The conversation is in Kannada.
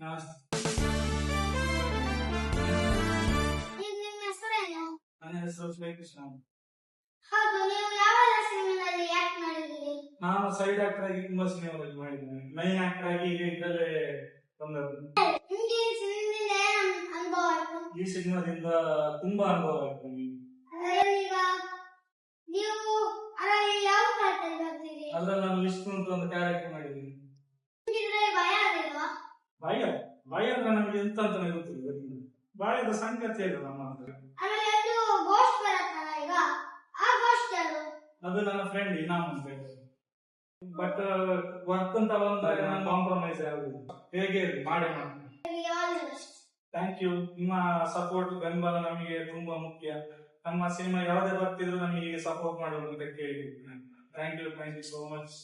ಈಗ ನಿಮ್ಮ ಹೆಸರೇನು? ನನ್ನ ಹೆಸರು ಶ್ರೀಕೃಷ್ಣ. ಹೌದು, ನೀವು ಯಾವೆಲ್ಲ ಸಿನಿಮಾದಲ್ಲಿ ಆಕ್ಟ್ ಮಾಡಿದ್ದೀರಿ? ನಾನು ಸೈಡ್ ಆಕ್ಟರ್ ಆಗಿ ತುಂಬಾ ಸಿನಿಮಾದಲ್ಲಿ ಮಾಡಿದ್ದೇನೆ. ಮೈನ್ ಆಕ್ಟರ್ ಆಗಿ ಈಗ ಇದರಲ್ಲೇ ಬಂದದ್ದು. ನಿಮ್ಗೆ ಈ ಸಿನಿಮಾದಿಂದ ಏನು ಅನುಭವ ಆಯ್ತು? ಈ ಸಿನಿಮಾದಿಂದ ತುಂಬಾ ಅನುಭವ ಆಯ್ತು ನನಗೆ. ಅದರಲ್ಲಿ ಈಗ ನೀವು ಅದರಲ್ಲಿ ಯಾವ ಪಾತ್ರ ಬರ್ತೀರಿ? ಅದ್ರಲ್ಲಿ ನಾನು ವಿಷ್ಣು ಅಂತ ಒಂದು ಕ್ಯಾರೆಕ್ಟರ್ ಮಾಡಿದ್ದೀನಿ. ನಿಮ್ಗಿದ್ರೆ ಭಯ ಆಗಿಲ್ವಾ? ಭಯ ಅಂದ್ರೆ ನಮಗೆ ಎಂತ ಅಂತ ಗೊತ್ತಿಲ್ಲ. ಭಯದ ಸಂಗತಿ ಇಲ್ಲ ನಮ್ಮ ಹತ್ರ. ಆಮೇಲೆ ಅದು ಗೋಸ್ಟ್ ಬರುತ್ತಲ್ಲ ಈಗ, ಆ ಗೋಸ್ಟ್ ಯಾರು? ಅದು ನನ್ನ ಫ್ರೆಂಡ್ ಇನಾಮ್ ಅಂತ ಹೇಳಿ. ಬಟ್ ವರ್ಕ್ ಅಂತ ಬಂದಾಗ ನಾನು ಕಾಂಪ್ರಮೈಸ್ ಆಗುದಿಲ್ಲ. ಹೇಗೆ ಮಾಡಿ ಥ್ಯಾಂಕ್ ಯು. ನಿಮ್ಮ ಸಪೋರ್ಟ್ ಬೆಂಬಲ ನಮಗೆ ತುಂಬಾ ಮುಖ್ಯ. ನಮ್ಮ ಸಿನಿಮಾ ಯಾವುದೇ ಬರ್ತಿದ್ರು ನಮಗೆ ಸಪೋರ್ಟ್ ಮಾಡೋದು ಅಂತ ಕೇಳಿ. Thank you so much.